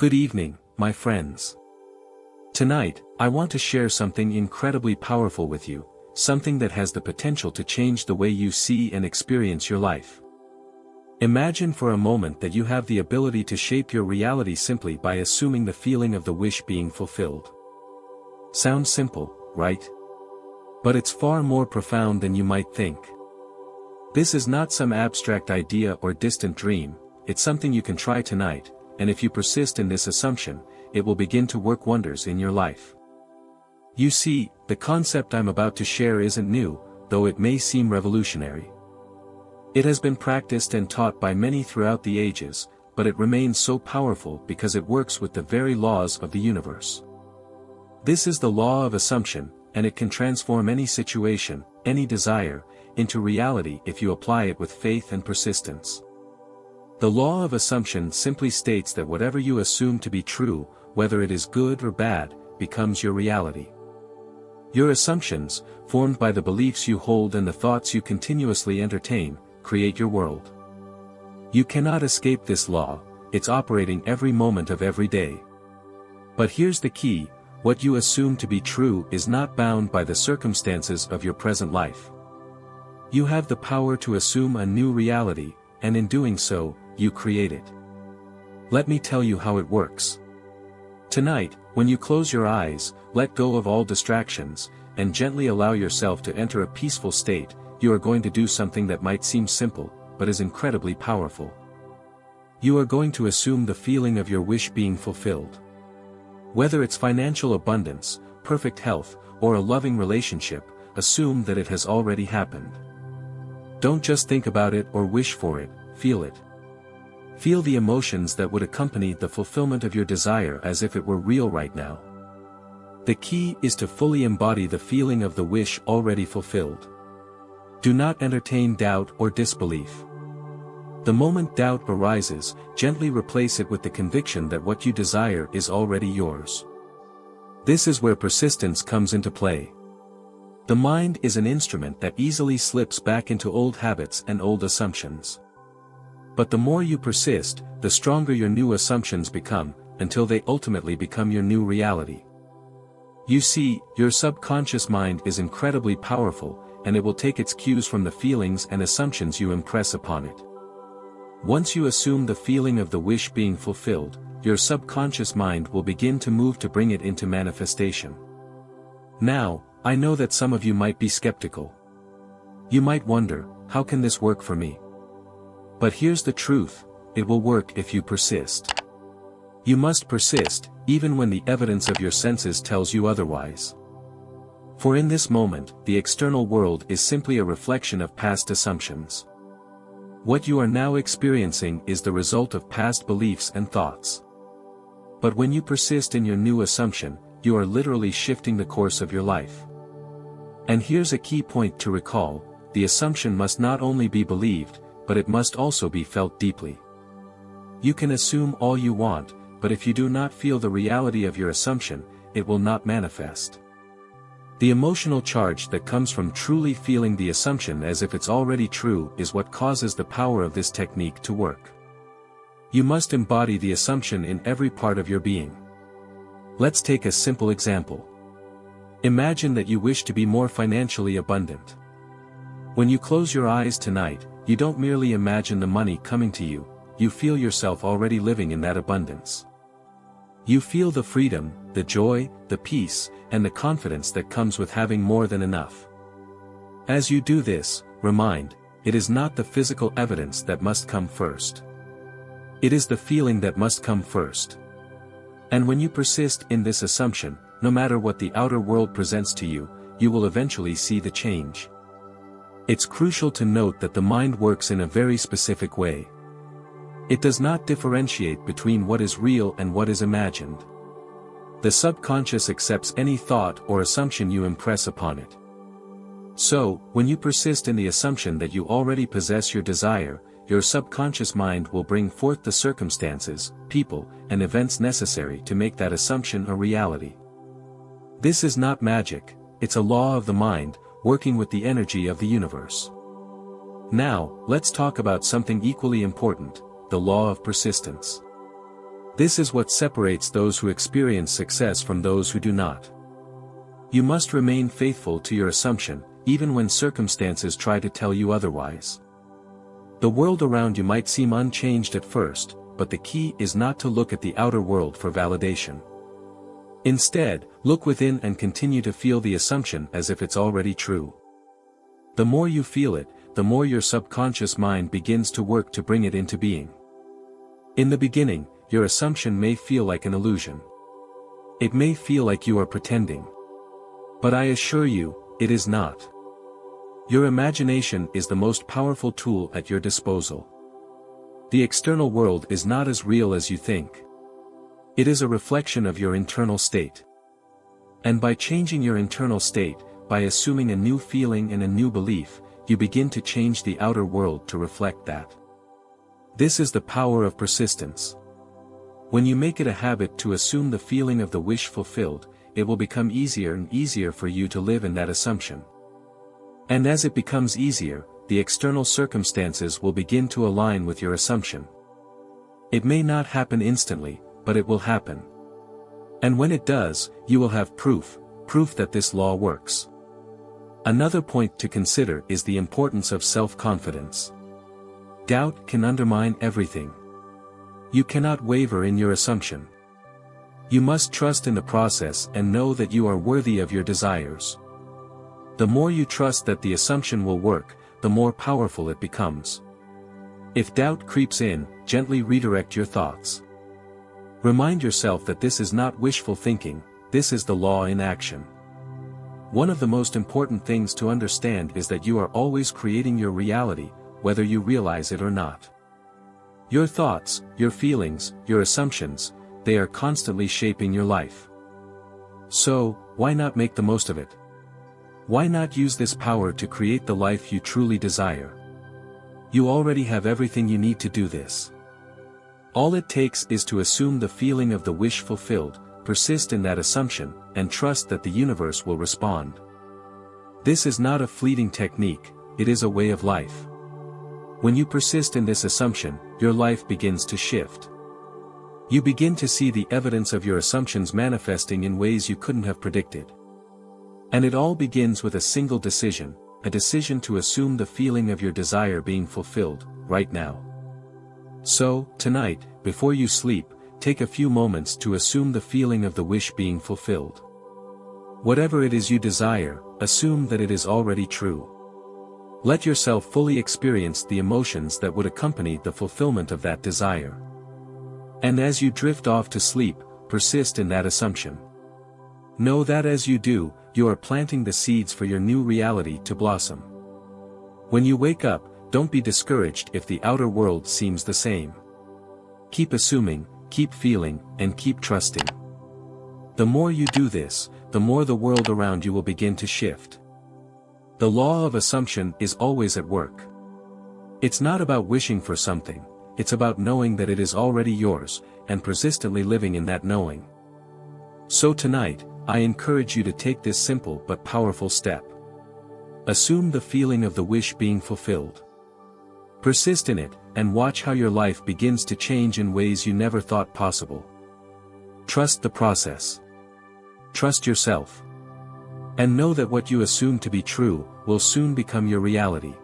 Good evening, my friends. Tonight, I want to share something incredibly powerful with you, something that has the potential to change the way you see and experience your life. Imagine for a moment that you have the ability to shape your reality simply by assuming the feeling of the wish being fulfilled. Sounds simple, right? But it's far more profound than you might think. This is not some abstract idea or distant dream, it's something you can try tonight, and if you persist in this assumption, it will begin to work wonders in your life. You see, the concept I'm about to share isn't new, though it may seem revolutionary. It has been practiced and taught by many throughout the ages, but it remains so powerful because it works with the very laws of the universe. This is the law of assumption, and it can transform any situation, any desire, into reality if you apply it with faith and persistence. The law of assumption simply states that whatever you assume to be true, whether it is good or bad, becomes your reality. Your assumptions, formed by the beliefs you hold and the thoughts you continuously entertain, create your world. You cannot escape this law, it's operating every moment of every day. But here's the key, what you assume to be true is not bound by the circumstances of your present life. You have the power to assume a new reality, and in doing so, you create it. Let me tell you how it works. Tonight, when you close your eyes, let go of all distractions, and gently allow yourself to enter a peaceful state, you are going to do something that might seem simple, but is incredibly powerful. You are going to assume the feeling of your wish being fulfilled. Whether it's financial abundance, perfect health, or a loving relationship, assume that it has already happened. Don't just think about it or wish for it, feel it. Feel the emotions that would accompany the fulfillment of your desire as if it were real right now. The key is to fully embody the feeling of the wish already fulfilled. Do not entertain doubt or disbelief. The moment doubt arises, gently replace it with the conviction that what you desire is already yours. This is where persistence comes into play. The mind is an instrument that easily slips back into old habits and old assumptions. But the more you persist, the stronger your new assumptions become, until they ultimately become your new reality. You see, your subconscious mind is incredibly powerful, and it will take its cues from the feelings and assumptions you impress upon it. Once you assume the feeling of the wish being fulfilled, your subconscious mind will begin to move to bring it into manifestation. Now, I know that some of you might be skeptical. You might wonder, how can this work for me? But here's the truth, it will work if you persist. You must persist, even when the evidence of your senses tells you otherwise. For in this moment, the external world is simply a reflection of past assumptions. What you are now experiencing is the result of past beliefs and thoughts. But when you persist in your new assumption, you are literally shifting the course of your life. And here's a key point to recall, the assumption must not only be believed, but it must also be felt deeply. You can assume all you want, but if you do not feel the reality of your assumption, it will not manifest. The emotional charge that comes from truly feeling the assumption as if it's already true is what causes the power of this technique to work. You must embody the assumption in every part of your being. Let's take a simple example. Imagine that you wish to be more financially abundant. When you close your eyes tonight, you don't merely imagine the money coming to you, you feel yourself already living in that abundance. You feel the freedom, the joy, the peace, and the confidence that comes with having more than enough. As you do this, remind, it is not the physical evidence that must come first. It is the feeling that must come first. And when you persist in this assumption, no matter what the outer world presents to you, you will eventually see the change. It's crucial to note that the mind works in a very specific way. It does not differentiate between what is real and what is imagined. The subconscious accepts any thought or assumption you impress upon it. So, when you persist in the assumption that you already possess your desire, your subconscious mind will bring forth the circumstances, people, and events necessary to make that assumption a reality. This is not magic, it's a law of the mind, working with the energy of the universe. Now, let's talk about something equally important, the law of persistence. This is what separates those who experience success from those who do not. You must remain faithful to your assumption, even when circumstances try to tell you otherwise. The world around you might seem unchanged at first, but the key is not to look at the outer world for validation. Instead, look within and continue to feel the assumption as if it's already true. The more you feel it, the more your subconscious mind begins to work to bring it into being. In the beginning, your assumption may feel like an illusion. It may feel like you are pretending. But I assure you, it is not. Your imagination is the most powerful tool at your disposal. The external world is not as real as you think. It is a reflection of your internal state. And by changing your internal state, by assuming a new feeling and a new belief, you begin to change the outer world to reflect that. This is the power of persistence. When you make it a habit to assume the feeling of the wish fulfilled, it will become easier and easier for you to live in that assumption. And as it becomes easier, the external circumstances will begin to align with your assumption. It may not happen instantly, but it will happen. And when it does, you will have proof that this law works. Another point to consider is the importance of self-confidence. Doubt can undermine everything. You cannot waver in your assumption. You must trust in the process and know that you are worthy of your desires. The more you trust that the assumption will work, the more powerful it becomes. If doubt creeps in, gently redirect your thoughts. Remind yourself that this is not wishful thinking, this is the law in action. One of the most important things to understand is that you are always creating your reality, whether you realize it or not. Your thoughts, your feelings, your assumptions, they are constantly shaping your life. So, why not make the most of it? Why not use this power to create the life you truly desire? You already have everything you need to do this. All it takes is to assume the feeling of the wish fulfilled, persist in that assumption, and trust that the universe will respond. This is not a fleeting technique, it is a way of life. When you persist in this assumption, your life begins to shift. You begin to see the evidence of your assumptions manifesting in ways you couldn't have predicted. And it all begins with a single decision, a decision to assume the feeling of your desire being fulfilled, right now. So, tonight, before you sleep, take a few moments to assume the feeling of the wish being fulfilled. Whatever it is you desire, assume that it is already true. Let yourself fully experience the emotions that would accompany the fulfillment of that desire. And as you drift off to sleep, persist in that assumption. Know that as you do, you are planting the seeds for your new reality to blossom. When you wake up, don't be discouraged if the outer world seems the same. Keep assuming, keep feeling, and keep trusting. The more you do this, the more the world around you will begin to shift. The law of assumption is always at work. It's not about wishing for something, it's about knowing that it is already yours, and persistently living in that knowing. So tonight, I encourage you to take this simple but powerful step. Assume the feeling of the wish being fulfilled. Persist in it, and watch how your life begins to change in ways you never thought possible. Trust the process. Trust yourself. And know that what you assume to be true, will soon become your reality.